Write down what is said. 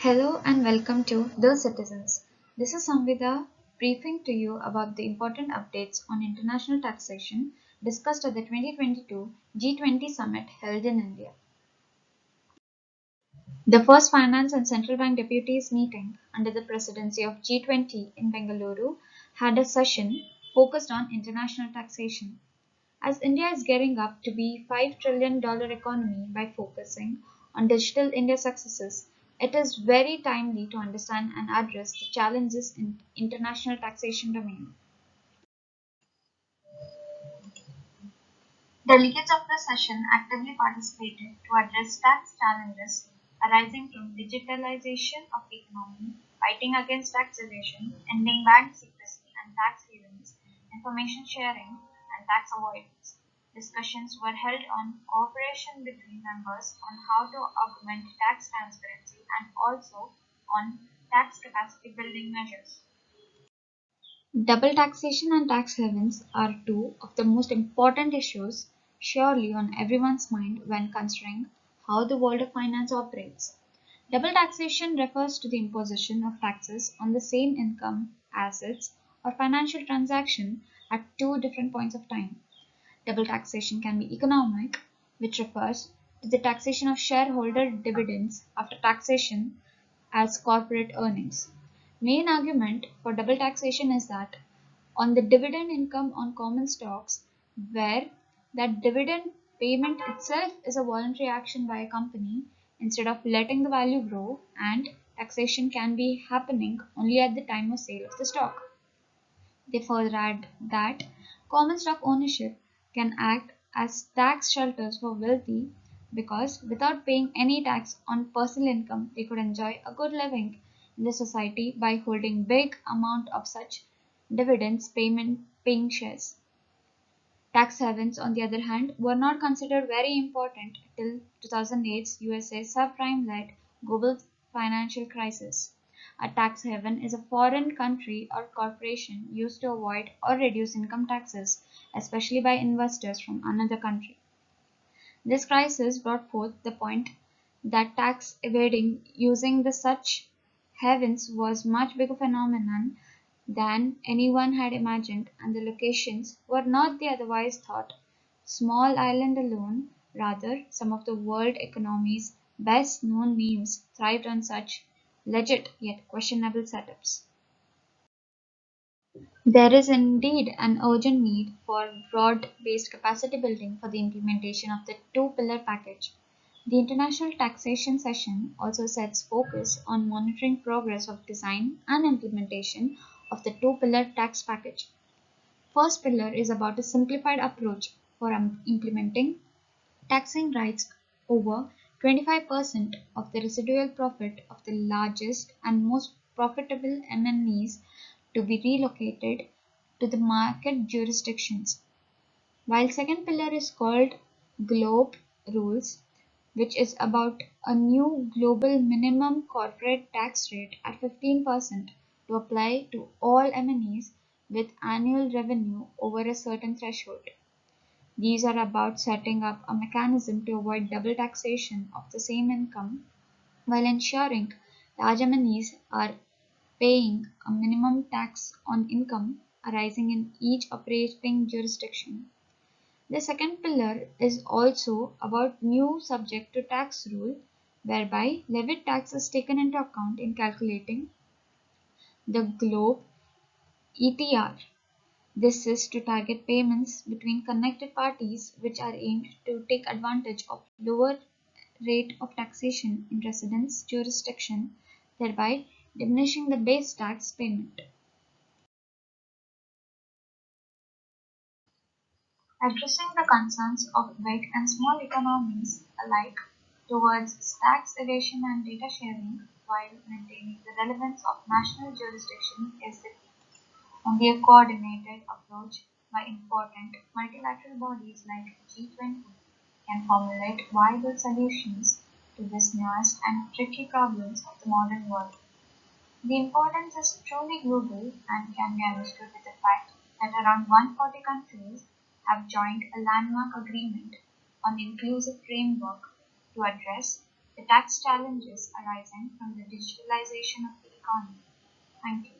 Hello and welcome to The Citizens. This is Samvida briefing to you about the important updates on international taxation discussed at the 2022 G20 summit held in India. The first finance and central bank deputies meeting under the presidency of G20 in Bengaluru had a session focused on international taxation. As India is gearing up to be $5 trillion economy by focusing on digital India successes, it is very timely to understand and address the challenges in international taxation domain. Delegates of the session actively participated to address tax challenges arising from digitalization of the economy, fighting against tax evasion, ending bank secrecy and tax havens, information sharing, and tax avoidance. Discussions were held on cooperation between members on how to augment tax transparency and also on tax capacity building measures. Double taxation and tax havens are two of the most important issues surely on everyone's mind when considering how the world of finance operates. Double taxation refers to the imposition of taxes on the same income, assets, or financial transaction at two different points of time. Double taxation can be economic, which refers to the taxation of shareholder dividends after taxation as corporate earnings. Main argument for double taxation is that on the dividend income on common stocks, where that dividend payment itself is a voluntary action by a company instead of letting the value grow, and taxation can be happening only at the time of sale of the stock. They further add that common stock ownership can act as tax shelters for wealthy because without paying any tax on personal income, they could enjoy a good living in the society by holding big amount of such dividends payment paying shares. Tax havens, on the other hand, were not considered very important till 2008's USA subprime-led global financial crisis. A tax haven is a foreign country or corporation used to avoid or reduce income taxes, especially by investors from another country. This crisis brought forth the point that tax evading using the such havens was much bigger phenomenon than anyone had imagined, and the locations were not the otherwise thought small island alone. Rather, some of the world economy's best known names thrived on such legit yet questionable setups. There is indeed an urgent need for broad based capacity building for the implementation of the two pillar package. The International Taxation Session also sets focus on monitoring progress of design and implementation of the two pillar tax package. First pillar is about a simplified approach for implementing taxing rights over 25% of the residual profit of the largest and most profitable MNEs to be relocated to the market jurisdictions. While second pillar is called Globe Rules, which is about a new global minimum corporate tax rate at 15% to apply to all MNEs with annual revenue over a certain threshold. These are about setting up a mechanism to avoid double taxation of the same income while ensuring large MNEs are paying a minimum tax on income arising in each operating jurisdiction. The second pillar is also about new subject to tax rule whereby levied tax is taken into account in calculating the globe ETR. This is to target payments between connected parties which are aimed to take advantage of lower rate of taxation in residence jurisdiction, thereby diminishing the base tax payment. Addressing the concerns of big and small economies alike towards tax evasion and data sharing while maintaining the relevance of national jurisdiction is the key. Only a coordinated approach by important multilateral bodies like G20 can formulate viable solutions to these newest and tricky problems of the modern world. The importance is truly global and can be understood with the fact that around 140 countries have joined a landmark agreement on inclusive framework to address the tax challenges arising from the digitalization of the economy. Thank you.